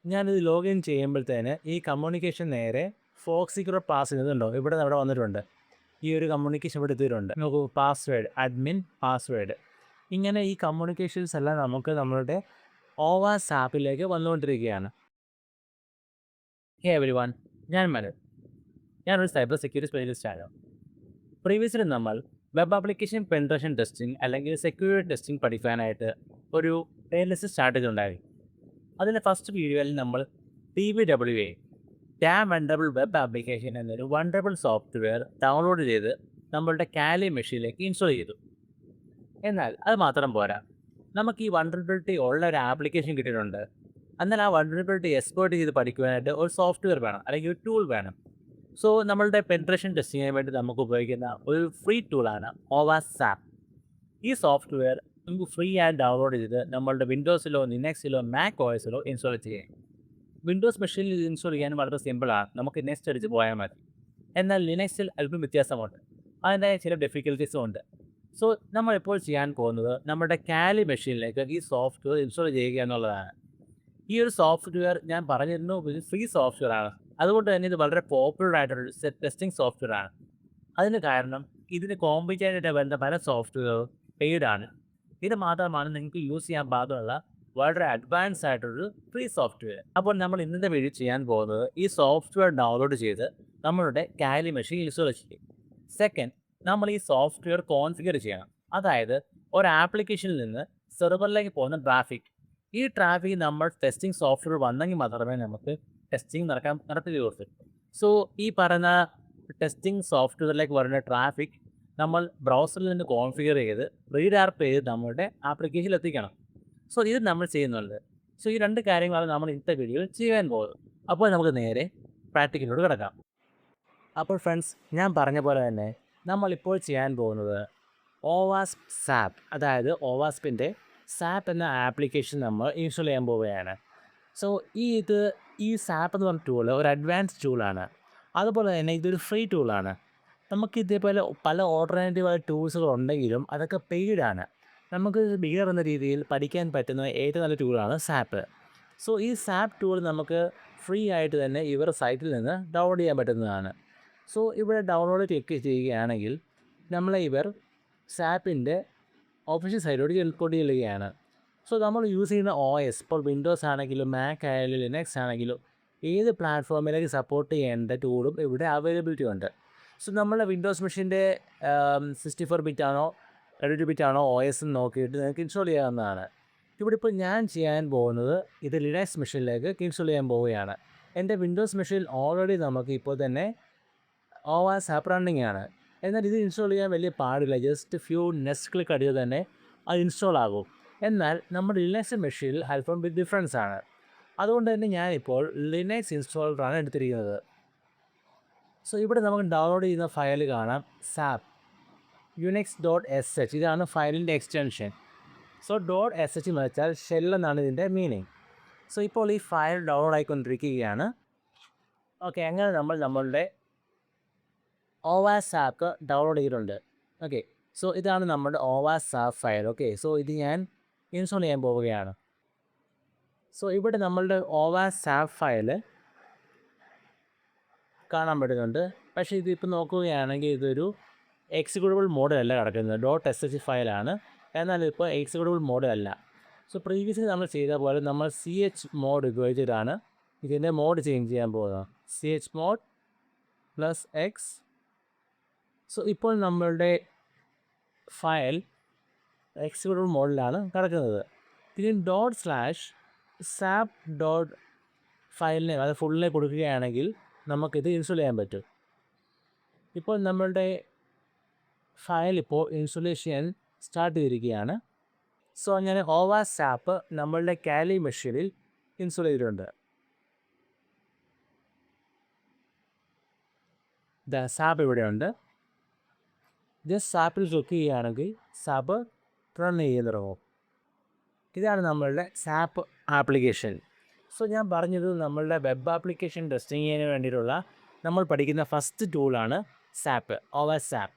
ഞാനിത് ലോഗിൻ ചെയ്യുമ്പോഴത്തേന് ഈ കമ്മ്യൂണിക്കേഷൻ നേരെ ഫോക്സി കൂടെ പാസ് ചെയ്യുന്നുണ്ടോ ഇവിടെ വന്നിട്ടുണ്ട്. ഈ ഒരു കമ്മ്യൂണിക്കേഷൻ ഇവിടെ എത്തിയിട്ടുണ്ട്. നോക്കൂ, പാസ്വേഡ്, അഡ്മിൻ പാസ്വേഡ്. ഇങ്ങനെ ഈ കമ്മ്യൂണിക്കേഷൻസ് എല്ലാം നമുക്ക് നമ്മളുടെ ഓവാസ് ആപ്പിലേക്ക് വന്നുകൊണ്ടിരിക്കുകയാണ്. ഹേ എവരിവൺ, ഞാൻ മനു. ഞാനൊരു സൈബർ സെക്യൂരിറ്റി സ്പെഷ്യലിസ്റ്റാണ്. പ്രീവിയസ്ലി നമ്മൾ വെബ് ആപ്ലിക്കേഷൻ പെനിട്രേഷൻ ടെസ്റ്റിംഗ് അല്ലെങ്കിൽ സെക്യൂരിറ്റി ടെസ്റ്റിംഗ് പഠിക്കാനായിട്ട് ഒരു പ്ലേലിസ്റ്റ് സ്റ്റാർട്ട് ചെയ്തിട്ടുണ്ടായി. അതിൻ്റെ ഫസ്റ്റ് വീഡിയോയിൽ നമ്മൾ TWA ടാം വണ്ടബിൾ വെബ് ആപ്ലിക്കേഷൻ എന്നൊരു വണ്ടബിൾ സോഫ്റ്റ്വെയർ ഡൗൺലോഡ് ചെയ്ത് നമ്മളുടെ കാലി മെഷീനിലേക്ക് ഇൻസ്റ്റാൾ ചെയ്തു. എന്നാൽ അത് മാത്രം പോരാ, നമുക്ക് ഈ വണ്ടറബിലിറ്റി ഉള്ള ഒരു ആപ്ലിക്കേഷൻ കിട്ടിയിട്ടുണ്ട്. എന്നാൽ ആ വണ്ടറബിലിറ്റി എക്സ്പ്ലോയിറ്റ് ചെയ്ത് പഠിക്കുവാനായിട്ട് ഒരു സോഫ്റ്റ്വെയർ വേണം, അല്ലെങ്കിൽ ഒരു ടൂൾ വേണം. സോ നമ്മളുടെ പെനിട്രേഷൻ ടെസ്റ്റിങ്ങിന് വേണ്ടി നമുക്ക് ഉപയോഗിക്കുന്ന ഒരു ഫ്രീ ടൂളാണ് ഓവാസ് സാപ്പ്. ഈ സോഫ്റ്റ്വെയർ നമുക്ക് ഫ്രീ ആയി ഡൗൺലോഡ് ചെയ്ത് നമ്മളുടെ വിൻഡോസിലോ ലിനക്സിലോ മാക് OSലോ ഇൻസ്റ്റാൾ ചെയ്യാം. വിൻഡോസ് മെഷീനിൽ ഇത് ഇൻസ്റ്റാൾ ചെയ്യാൻ വളരെ സിമ്പിളാണ്. നമുക്ക് നെക്സ്റ്റ് അടിച്ച് പോയാൽ മതി. എന്നാൽ ലിനക്സിൽ അല്പം വ്യത്യാസമുണ്ട്. അതിൻ്റെ ചില ഡിഫിക്കൽട്ടീസും ഉണ്ട്. സോ നമ്മളിപ്പോൾ ചെയ്യാൻ പോകുന്നത് നമ്മുടെ കാലി മെഷീനിലേക്ക് ഈ സോഫ്റ്റ്വെയർ ഇൻസ്റ്റാൾ ചെയ്യുക എന്നുള്ളതാണ്. ഈ ഒരു സോഫ്റ്റ്വെയർ ഞാൻ പറഞ്ഞിരുന്നു ഒരു ഫ്രീ സോഫ്റ്റ്വെയർ ആണ്. അതുകൊണ്ട് തന്നെ ഇത് വളരെ പോപ്പുലർ ആയിട്ടുള്ള ടെസ്റ്റിംഗ് സോഫ്റ്റ്വെയർ ആണ്. അതിന് കാരണം ഇതിന് കോമ്പറ്റീറ്റായിട്ട് വരുന്ന പല സോഫ്റ്റ്വെയറും പെയ്ഡാണ്. ഇത് മാത്രമാണ് നിങ്ങൾക്ക് യൂസ് ചെയ്യാൻ പാകമുള്ള വളരെ അഡ്വാൻസ് ആയിട്ടൊരു ഫ്രീ സോഫ്റ്റ്വെയർ. അപ്പോൾ നമ്മൾ ഇന്നത്തെ വീഡിയോ ചെയ്യാൻ പോകുന്നത് ഈ സോഫ്റ്റ്വെയർ ഡൗൺലോഡ് ചെയ്ത് നമ്മളുടെ കാലി മെഷീൻ ഇൻസ്റ്റാൾ ചെയ്യും. സെക്കൻഡ്, നമ്മൾ ഈ സോഫ്റ്റ്വെയർ കോൺഫിഗർ ചെയ്യണം. അതായത് ഒരു ആപ്ലിക്കേഷനിൽ നിന്ന് സെർവറിലേക്ക് പോകുന്ന ട്രാഫിക്, ഈ ട്രാഫിക് നമ്മൾ ടെസ്റ്റിംഗ് സോഫ്റ്റ്വെയർ വന്നെങ്കിൽ മാത്രമേ നമുക്ക് ടെസ്റ്റിംഗ് നടത്തുകയുള്ളൂ. സോ ഈ പറയുന്ന ടെസ്റ്റിംഗ് സോഫ്റ്റ്വെയറിലേക്ക് വരുന്ന ട്രാഫിക് നമ്മൾ ബ്രൗസറിൽ നിന്ന് കോൺഫിഗർ ചെയ്ത് റീഡാർപ്പ് ചെയ്ത് നമ്മുടെ ആപ്ലിക്കേഷനിൽ എത്തിക്കണം. സോ ഇത് നമ്മൾ ചെയ്യുന്നുണ്ട്. സോ ഈ രണ്ട് കാര്യങ്ങളാണ് നമ്മൾ ഇന്നത്തെ വീഡിയോയിൽ ചെയ്യാൻ പോകുന്നത്. അപ്പോൾ നമുക്ക് നേരെ പ്രാക്ടിക്കലോട് കിടക്കാം. അപ്പോൾ ഫ്രണ്ട്സ്, ഞാൻ പറഞ്ഞ പോലെ തന്നെ നമ്മളിപ്പോൾ ചെയ്യാൻ പോകുന്നത് ഓവാസ്പ് സാപ്പ്, അതായത് ഓവാസ്പിൻ്റെ സാപ്പ് എന്ന ആപ്ലിക്കേഷൻ നമ്മൾ ഇൻസ്റ്റാൾ ചെയ്യാൻ പോവുകയാണ്. സോ ഈ സാപ്പ് എന്ന് പറഞ്ഞ ടൂൾ ഒരു അഡ്വാൻസ് ടൂളാണ്. അതുപോലെ തന്നെ ഇതൊരു ഫ്രീ ടൂളാണ്. നമുക്ക് ഇതേപോലെ പല ഓൾട്ടർനേറ്റീവായ ടൂൾസുകൾ ഉണ്ടെങ്കിലും അതൊക്കെ പെയ്ഡാണ്. നമുക്ക് ബിഗിനർ എന്ന രീതിയിൽ പഠിക്കാൻ പറ്റുന്ന ഏറ്റവും നല്ല ടൂളാണ് സാപ്പ്. സോ ഈ സാപ്പ് ടൂൾ നമുക്ക് ഫ്രീ ആയിട്ട് തന്നെ ഇവരുടെ സൈറ്റിൽ നിന്ന് ഡൗൺലോഡ് ചെയ്യാൻ പറ്റുന്നതാണ്. സോ ഇവിടെ ഡൗൺലോഡ് ക്ലിക്ക് ചെയ്യുകയാണെങ്കിൽ നമ്മളെ ഇവർ സാപ്പിൻ്റെ ഒഫീഷ്യൽ സൈറ്റിലോട്ട് കൊണ്ടുചെല്ലുകയാണ്. സോ നമ്മൾ യൂസ് ചെയ്യുന്ന OS, ഇപ്പോൾ വിൻഡോസ് ആണെങ്കിലും മാക് ആയാലും ലിനക്സ് ആണെങ്കിലും ഏത് പ്ലാറ്റ്ഫോമിലേക്ക് സപ്പോർട്ട് ചെയ്യേണ്ട ടൂളും ഇവിടെ അവൈലബിലിറ്റി ഉണ്ട്. സോ നമ്മുടെ വിൻഡോസ് മെഷീൻ്റെ 64 ബിറ്റാണോ 32 ബിറ്റാണോ OS എന്ന് നോക്കിയിട്ട് നിങ്ങൾക്ക് ഇൻസ്റ്റാൾ ചെയ്യാവുന്നതാണ്. ഇവിടെ ഇപ്പോൾ ഞാൻ ചെയ്യാൻ പോകുന്നത് ഇത് ലിനക്സ് മെഷീനിലേക്ക് ഇൻസ്റ്റാൾ ചെയ്യാൻ പോവുകയാണ്. എൻ്റെ വിൻഡോസ് മെഷീൻ ഓൾറെഡി നമുക്ക് ഇപ്പോൾ തന്നെ ഓവാസ് ആപ്പ് റണ്ണിങ് ആണ്. എന്നാൽ ഇത് ഇൻസ്റ്റാൾ ചെയ്യാൻ വലിയ പാടില്ല. ജസ്റ്റ് ഫ്യൂ നെക്സ്റ്റ് ക്ലിക്ക് അടിച്ചാൽ തന്നെ അത് ഇൻസ്റ്റാൾ ആകും. എന്നാൽ നമ്മുടെ ലിനക്സ് മെഷീനിൽ അല്പം ഡിഫറൻസ് ആണ്. അതുകൊണ്ട് തന്നെ ഞാനിപ്പോൾ ലിനക്സ് ഇൻസ്റ്റാളറാണ് എടുത്തിരിക്കുന്നത്. സോ ഇവിടെ നമുക്ക് ഡൗൺലോഡ് ചെയ്യുന്ന ഫയൽ കാണാം, സാപ്പ് unix.sh. ഇതാണ് ഫയലിൻ്റെ എക്സ്റ്റൻഷൻ. സോ .sh എന്ന് വെച്ചാൽ ഷെൽ എന്നാണ് ഇതിൻ്റെ മീനിങ്. സോ ഇപ്പോൾ ഈ ഫയൽ ഡൗൺലോഡ് ആയിക്കൊണ്ടിരിക്കുകയാണ്. ഓക്കെ, അങ്ങനെ നമ്മൾ നമ്മളുടെ ഓവാസ് ആപ്പ് ഡൗൺലോഡ് ചെയ്തിട്ടുണ്ട്. ഓക്കെ, സോ ഇതാണ് നമ്മുടെ ഓവാസ് ആപ്പ് ഫയൽ. ഓക്കെ, സോ ഇത് ഞാൻ ഇൻസ്റ്റാൾ ചെയ്യാൻ പോവുകയാണ്. സോ ഇവിടെ നമ്മളുടെ ഓവാസ് ആപ്പ് ഫയൽ കാണാൻ പറ്റുന്നുണ്ട്. പക്ഷേ ഇതിപ്പോൾ നോക്കുകയാണെങ്കിൽ ഇതൊരു എക്സിക്യൂട്ടബിൾ മോഡിലല്ല കിടക്കുന്നത്, .sh ഫയലാണ്. എന്നാൽ ഇപ്പോൾ എക്സിക്യൂട്ടബിൾ മോഡിലല്ല. സോ പ്രീവിയസ്ലി നമ്മൾ ചെയ്ത പോലെ നമ്മൾ CH മോഡ് ഉപയോഗിച്ചിട്ടാണ് ഇതിൻ്റെ മോഡ് ചേഞ്ച് ചെയ്യാൻ പോകുന്നത്. CH mode +X. സോ ഇപ്പോൾ നമ്മളുടെ ഫയൽ എക്സിക്യൂട്ടബിൾ മോഡിലാണ് കിടക്കുന്നത്. ഇതിന് ./sap ഫയലിനെ അത് ഫുള്ളിനെ കൊടുക്കുകയാണെങ്കിൽ നമുക്കിത് ഇൻസ്റ്റാൾ ചെയ്യാൻ പറ്റും. ഇപ്പോൾ നമ്മളുടെ ഫയൽ ഇപ്പോൾ ഇൻസ്റ്റാളേഷൻ സ്റ്റാർട്ട് ചെയ്തിരിക്കുകയാണ്. സോ അങ്ങനെ ഓവാസ് ആപ്പ് നമ്മളുടെ കാലി മെഷീനിൽ ഇൻസ്റ്റാൾ ചെയ്തിട്ടുണ്ട്. സാപ്പ് ഇവിടെയുണ്ട്. ജസ്റ്റ് സാപ്പിൽ ക്ലിക്ക് ചെയ്യുകയാണെങ്കിൽ സാപ്പ് റൺ ചെയ്യാൻ തുടങ്ങും. ഇതാണ് നമ്മളുടെ സാപ്പ് ആപ്ലിക്കേഷൻ. സോ ഞാൻ പറഞ്ഞത് നമ്മളുടെ വെബ് ആപ്ലിക്കേഷൻ ടെസ്റ്റിങ്ങിന് വേണ്ടിയിട്ടുള്ള നമ്മൾ പഠിക്കുന്ന ഫസ്റ്റ് ടൂളാണ് സാപ്പ്, ഓവാസ് ആപ്പ്.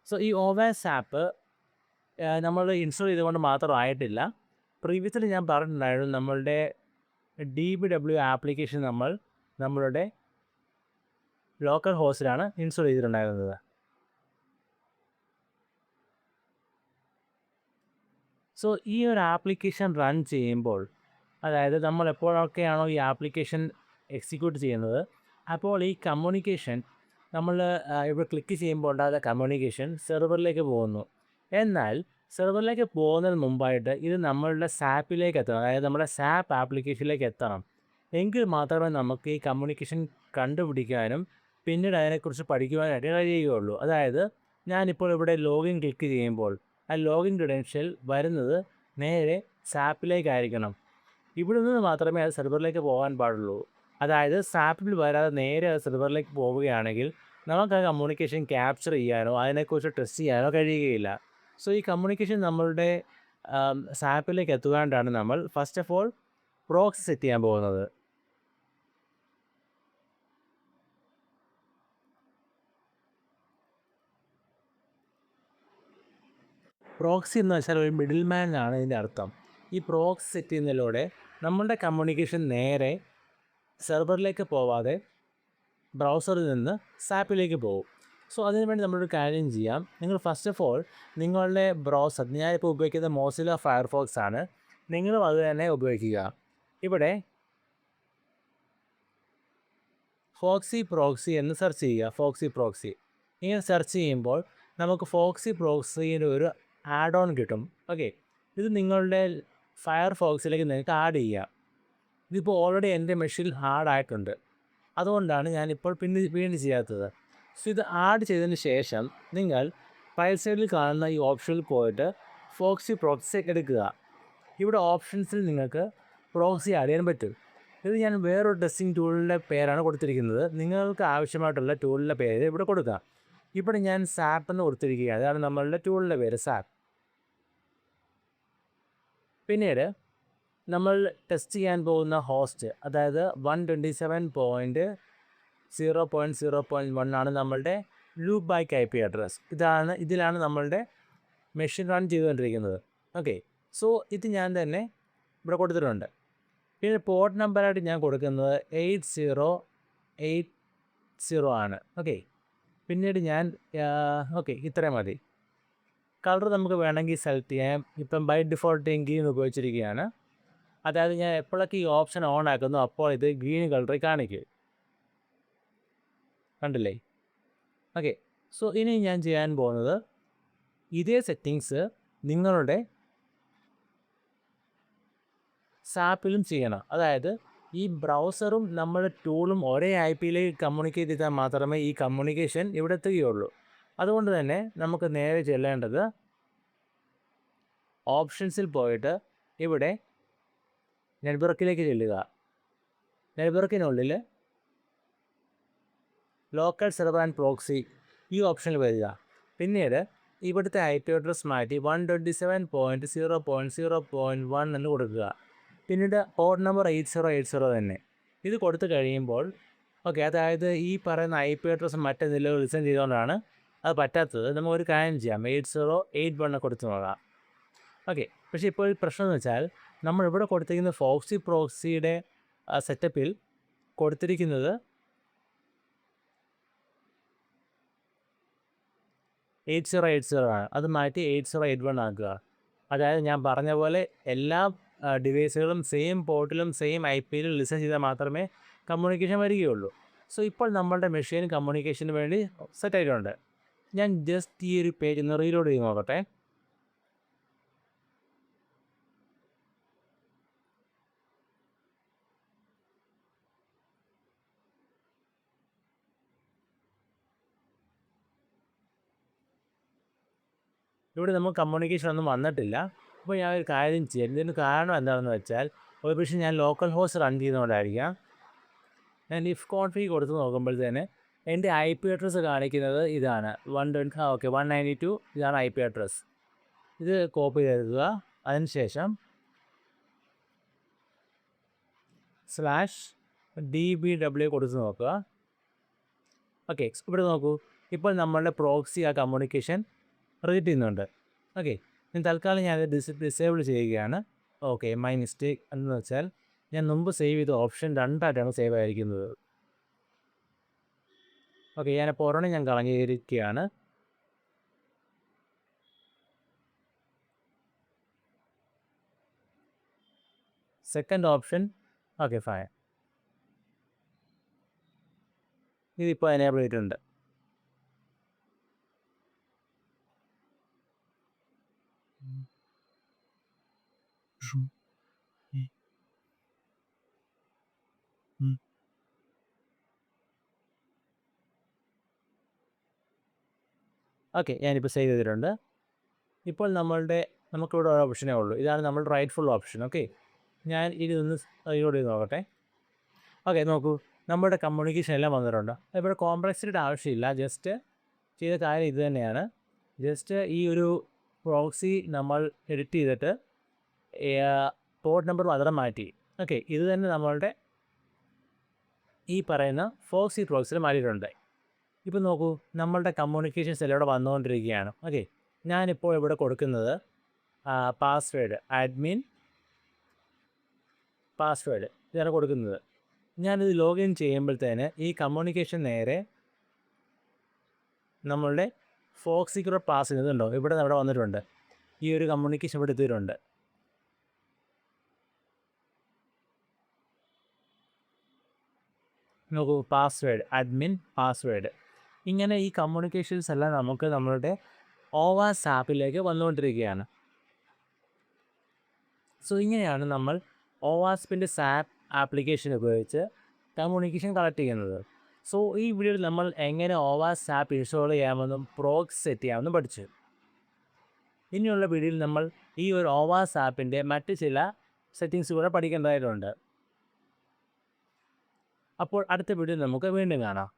സോ ഈ ഓവാസ് ആപ്പ് നമ്മൾ ഇൻസ്റ്റാൾ ചെയ്തുകൊണ്ട് മാത്രമായിട്ടില്ല. പ്രീവിയസ്ലി ഞാൻ പറഞ്ഞിട്ടുണ്ടായിരുന്നു നമ്മളുടെ DBW ആപ്ലിക്കേഷൻ നമ്മൾ നമ്മളുടെ ലോക്കൽ ഹോസ്റ്റിലാണ് ഇൻസ്റ്റാൾ ചെയ്തിട്ടുണ്ടായിരുന്നത്. സോ ഈ ഒരു ആപ്ലിക്കേഷൻ റൺ ചെയ്യുമ്പോൾ, അതായത് നമ്മൾ എപ്പോഴൊക്കെയാണോ ഈ ആപ്ലിക്കേഷൻ എക്സിക്യൂട്ട് ചെയ്യുന്നത്, അപ്പോൾ ഈ കമ്മ്യൂണിക്കേഷൻ നമ്മൾ ഇവിടെ ക്ലിക്ക് ചെയ്യുമ്പോൾ ഉണ്ടാകുന്ന കമ്മ്യൂണിക്കേഷൻ സെർവറിലേക്ക് പോകുന്നു. എന്നാൽ സെർവറിലേക്ക് പോകുന്നതിന് മുമ്പായിട്ട് ഇത് നമ്മളുടെ സാപ്പിലേക്ക് എത്തണം, അതായത് നമ്മുടെ സാപ്പ് ആപ്ലിക്കേഷനിലേക്ക് എത്തണം. എങ്കിൽ മാത്രമേ നമുക്ക് ഈ കമ്മ്യൂണിക്കേഷൻ കണ്ടുപിടിക്കാനും പിന്നീട് അതിനെക്കുറിച്ച് പഠിക്കുവാനായിട്ട് കഴിയുകയുള്ളൂ. അതായത് ഞാനിപ്പോൾ ഇവിടെ ലോഗിൻ ക്ലിക്ക് ചെയ്യുമ്പോൾ ആ ലോഗിൻ ക്രെഡൻഷ്യൽ വരുന്നത് നേരെ സാപ്പിലേക്കായിരിക്കണം. ഇവിടെ നിന്ന് മാത്രമേ അത് സെർവറിലേക്ക് പോകാൻ പാടുള്ളൂ. അതായത് സാപ്പിൽ വരാതെ നേരെ അത് സെർവറിലേക്ക് പോവുകയാണെങ്കിൽ നമുക്ക് ആ കമ്മ്യൂണിക്കേഷൻ ക്യാപ്ചർ ചെയ്യാനോ അതിനെക്കുറിച്ച് ടെസ്റ്റ് ചെയ്യാനോ കഴിയുകയില്ല. സോ ഈ കമ്മ്യൂണിക്കേഷൻ നമ്മളുടെ സാപ്പിലേക്ക് എത്തുകൊണ്ടാണ് നമ്മൾ first of all proxy set ചെയ്യാൻ പോകുന്നത്. പ്രോക്സി എന്ന് വെച്ചാൽ ഒരു മിഡിൽ മാൻ ആണ് ഇതിൻ്റെ അർത്ഥം. ഈ പ്രോക്സി സെറ്റ് ചെയ്യുന്നതിലൂടെ നമ്മളുടെ കമ്മ്യൂണിക്കേഷൻ നേരെ സെർവറിലേക്ക് പോവാതെ ബ്രൗസറിൽ നിന്ന് സാപ്പിലേക്ക് പോകും. സോ അതിനു വേണ്ടി നമ്മളൊരു കാര്യം ചെയ്യാം. നിങ്ങൾ ഫസ്റ്റ് ഓഫ് ഓൾ നിങ്ങളുടെ ബ്രൗസർ, ഞാനിപ്പോൾ ഉപയോഗിക്കുന്നത് മോസില്ല ഫയർഫോക്സ് ആണ്, നിങ്ങളും അത് തന്നെ ഉപയോഗിക്കുക. ഇവിടെ ഫോക്സി പ്രോക്സി എന്ന് സെർച്ച് ചെയ്യുക. ഫോക്സി പ്രോക്സി ഇങ്ങനെ സെർച്ച് ചെയ്യുമ്പോൾ നമുക്ക് ഫോക്സി പ്രോക്സിയുടെ ഒരു ആഡ് ഓൺ കിട്ടും. ഓക്കെ, ഇത് നിങ്ങളുടെ ഫയർഫോക്സിലേക്ക് നിങ്ങൾക്ക് ആഡ് ചെയ്യാം. ഇതിപ്പോൾ ഓൾറെഡി എൻ്റെ മെഷീനിൽ ആയിട്ടുണ്ട്, അതുകൊണ്ടാണ് ഞാനിപ്പോൾ വീണ്ടും ചെയ്യാത്തത്. സോ ഇത് ആഡ് ചെയ്തതിന് ശേഷം നിങ്ങൾ റൈറ്റ് സൈഡിൽ കാണുന്ന ഈ ഓപ്ഷനിൽ പോയിട്ട് ഫോക്സി പ്രോക്സി എടുക്കുക. ഇവിടെ ഓപ്ഷൻസിൽ നിങ്ങൾക്ക് പ്രോക്സി ആഡ് ചെയ്യാൻ പറ്റും. ഇത് ഞാൻ വേറൊരു ടെസ്റ്റിംഗ് ടൂളിൻ്റെ പേരാണ് കൊടുത്തിരിക്കുന്നത്. നിങ്ങൾക്ക് ആവശ്യമായിട്ടുള്ള ടൂളിൻ്റെ പേര് ഇവിടെ കൊടുക്കുക. ഇവിടെ ഞാൻ സാപ്പ് എന്ന് കൊടുത്തിരിക്കുകയാണ്. അതാണ് നമ്മളുടെ ടൂളിൻ്റെ പേര്, സാപ്പ്. പിന്നീട് നമ്മൾ ടെസ്റ്റ് ചെയ്യാൻ പോകുന്ന ഹോസ്റ്റ്, അതായത് 127.0.0.1 ആണ് നമ്മളുടെ ലൂപ്പ് ബാക്ക് IP അഡ്രസ്. ഇതിലാണ് നമ്മളുടെ മെഷീൻ റൺ ചെയ്തുകൊണ്ടിരിക്കുന്നത്. ഓക്കെ, സോ ഇത് ഞാൻ തന്നെ ഇവിടെ കൊടുത്തിട്ടുണ്ട്. പിന്നെ പോർട്ട് നമ്പറായിട്ട് ഞാൻ കൊടുക്കുന്നത് 8080 ആണ്. ഓക്കെ, പിന്നീട് ഞാൻ ഇത്രയും മതി. കളർ നമുക്ക് വേണമെങ്കിൽ സെലക്ട് ചെയ്യാം. ഇപ്പം ബൈ ഡിഫോൾട്ട് ഗ്രീൻ ഉപയോഗിച്ചിരിക്കുകയാണ്. അതായത് ഞാൻ എപ്പോഴൊക്കെ ഈ ഓപ്ഷൻ ഓൺ ആക്കുന്നു അപ്പോൾ ഇത് ഗ്രീൻ കളറിൽ കാണിക്കും. കണ്ടില്ലേ? ഓക്കെ, സോ ഇനി ഞാൻ ചെയ്യാൻ പോകുന്നത് ഇതേ സെറ്റിങ്സ് നിങ്ങളുടെ സാപ്പിലും ചെയ്യണം. അതായത് ഈ ബ്രൗസറും നമ്മുടെ ടൂളും ഒരേ IPയിലേക്ക് കമ്മ്യൂണിക്കേറ്റ് ചെയ്താൽ മാത്രമേ ഈ കമ്മ്യൂണിക്കേഷൻ ഇവിടെ എത്തുകയുള്ളൂ. അതുകൊണ്ട് തന്നെ നമുക്ക് നേരെ ചെല്ലേണ്ടത് ഓപ്ഷൻസിൽ പോയിട്ട് ഇവിടെ നെറ്റ്വർക്കിലേക്ക് ചെല്ലുക. നെറ്റ്വർക്കിനുള്ളിൽ ലോക്കൽ സെർവർ ആൻഡ് പ്രോക്സി ഈ ഓപ്ഷനിൽ വരിക. പിന്നീട് ഇവിടുത്തെ IP അഡ്രസ് മാറ്റി 127.0.0.1 എന്ന് കൊടുക്കുക. പിന്നീട് പോർട്ട് നമ്പർ 8080 തന്നെ. ഇത് കൊടുത്തു കഴിയുമ്പോൾ അതായത് ഈ പറയുന്ന IP അഡ്രസ് മറ്റെന്തെങ്കിലും ലിസൺ ചെയ്തുകൊണ്ടാണ് അത് പറ്റാത്തത്. നമുക്കൊരു കാര്യം ചെയ്യാം, 8081 കൊടുത്തു നോക്കാം. ഓക്കെ, പക്ഷേ ഇപ്പോൾ പ്രശ്നം എന്ന് വെച്ചാൽ നമ്മളിവിടെ കൊടുത്തിരിക്കുന്ന ഫോക്സി പ്രോക്സിയുടെ സെറ്റപ്പിൽ കൊടുത്തിരിക്കുന്നത് 8080 ആണ്. അത് മാറ്റി 8081 ആക്കുക. അതായത് ഞാൻ പറഞ്ഞ പോലെ എല്ലാ ഡിവൈസുകളും സെയിം പോർട്ടിലും സെയിം IPയിലും ലിസൺ ചെയ്താൽ മാത്രമേ കമ്മ്യൂണിക്കേഷൻ വരികയുള്ളൂ. സോ ഇപ്പോൾ നമ്മളുടെ മെഷീൻ കമ്മ്യൂണിക്കേഷന് വേണ്ടി സെറ്റ് ആയിട്ടുണ്ട്. ഞാൻ ജസ്റ്റ് ഈ ഒരു പേജ് ഒന്ന് റീലോഡ് ചെയ്ത് നോക്കട്ടെ. ഇവിടെ നമുക്ക് കമ്മ്യൂണിക്കേഷൻ ഒന്നും വന്നിട്ടില്ല. അപ്പോൾ ഞാൻ ഒരു കാര്യം ചെയ്യാം. ഇതിന് കാരണം എന്താണെന്ന് വെച്ചാൽ ഒരു പക്ഷേ ഞാൻ ലോക്കൽ ഹോസ്റ്റ് റൺ ചെയ്യുന്നതുകൊണ്ടായിരിക്കാം. ഞാൻ ഇഫ് കോൺഫിഗ് കൊടുത്ത് നോക്കുമ്പോഴത്തേന് എൻ്റെ IP അഡ്രസ്സ് കാണിക്കുന്നത് ഇതാണ് 192. ഇതാണ് IP അഡ്രസ്സ്. ഇത് കോപ്പി ചെയ്തെടുക്കുക. അതിനുശേഷം /DBW കൊടുത്ത് നോക്കുക. ഓക്കെ, ഇവിടെ നോക്കൂ, ഇപ്പോൾ നമ്മളുടെ പ്രോക്സി ആ കമ്മ്യൂണിക്കേഷൻ റിജക്റ്റ് ചെയ്യുന്നുണ്ട്. ഓക്കെ, തൽക്കാലം ഞാനത് ഡിസേബിൾ ചെയ്യുകയാണ്. ഓക്കെ, മൈ മിസ്റ്റേക്ക് എന്ന് വെച്ചാൽ ഞാൻ മുമ്പ് സേവ് ചെയ്ത ഓപ്ഷൻ 2ആയിട്ടാണ് സേവ് ആയിരിക്കുന്നത്. ഓക്കെ, ഞാനിപ്പോൾ ഒരെണ്ണം ഞാൻ കളഞ്ഞിരിക്കുകയാണ്. സെക്കൻഡ് ഓപ്ഷൻ ഓക്കെ ഫൈൻ, ഇതിപ്പോൾ എനേബിൾ ചെയ്തിട്ടുണ്ട്. ഓക്കെ, ഞാനിപ്പോൾ സേവ് ചെയ്തിട്ടുണ്ട്. ഇപ്പോൾ നമുക്കിവിടെ ഒരു ഓപ്ഷനേ ഉള്ളൂ. ഇതാണ് നമ്മുടെ റൈറ്റ്ഫുൾ ഓപ്ഷൻ. ഓക്കെ, ഞാൻ ഇതൊന്ന് ഇതിലൂടെ നോക്കട്ടെ. ഓക്കെ, നോക്കൂ, നമ്മുടെ കമ്മ്യൂണിക്കേഷൻ എല്ലാം വന്നിട്ടുണ്ട്. ഇവിടെ കോംപ്ലക്സിറ്റിയുടെ ആവശ്യമില്ല, ജസ്റ്റ് ചെയ്ത കാര്യം ഇത് തന്നെയാണ്. ജസ്റ്റ് ഈ ഒരു പ്രോക്സി നമ്മൾ എഡിറ്റ് ചെയ്തിട്ട് പോർട്ട് നമ്പർ മാത്രം മാറ്റി. ഓക്കെ, ഇത് തന്നെ നമ്മളുടെ ഈ പറയുന്ന ഫോക്സി പ്രോക്സിയിൽ മാറ്റിയിട്ടുണ്ട്. ഇപ്പോൾ നോക്കൂ, നമ്മളുടെ കമ്മ്യൂണിക്കേഷൻസ് എല്ലാം ഇവിടെ വന്നുകൊണ്ടിരിക്കുകയാണ്. ഓക്കെ, ഞാനിപ്പോൾ ഇവിടെ കൊടുക്കുന്നത് പാസ്വേഡ്, അഡ്മിൻ പാസ്വേഡ് ഇതാണ് കൊടുക്കുന്നത്. ഞാനിത് ലോഗിൻ ചെയ്യുമ്പോഴത്തേന് ഈ കമ്മ്യൂണിക്കേഷൻ നേരെ നമ്മളുടെ ഫോക്സ് സീക്രട്ട് പാസ് ചെയ്യുന്നുണ്ടോ ഇവിടെ വന്നിട്ടുണ്ട്. ഈ ഒരു കമ്മ്യൂണിക്കേഷൻ ഇവിടെ എത്തിയിട്ടുണ്ട്. നോക്കൂ, പാസ്വേഡ്, അഡ്മിൻ പാസ്വേഡ്. ഇങ്ങനെ ഈ കമ്മ്യൂണിക്കേഷൻസ് എല്ലാം നമുക്ക് നമ്മളുടെ ഓവാസ് ആപ്പിലേക്ക് വന്നുകൊണ്ടിരിക്കുകയാണ്. സോ ഇങ്ങനെയാണ് നമ്മൾ ഓവാസ്പിൻ്റെ സാപ്പ് ആപ്ലിക്കേഷൻ ഉപയോഗിച്ച് കമ്മ്യൂണിക്കേഷൻ കളക്ട് ചെയ്യുന്നത്. സോ ഈ വീഡിയോയിൽ നമ്മൾ എങ്ങനെ ഓവാസ് ആപ്പ് ഇൻസ്റ്റാൾ ചെയ്യാമെന്നും പ്രോക്സി സെറ്റ് ചെയ്യാമെന്നും പഠിച്ചു. ഇനിയുള്ള വീഡിയോയിൽ നമ്മൾ ഈ ഒരു ഓവാസ് ആപ്പിൻ്റെ മറ്റ് ചില സെറ്റിങ്സ് കൂടെ പഠിക്കേണ്ടതായിട്ടുണ്ട്. അപ്പോൾ അടുത്ത വീഡിയോയിൽ നമുക്ക് വീണ്ടും കാണാം.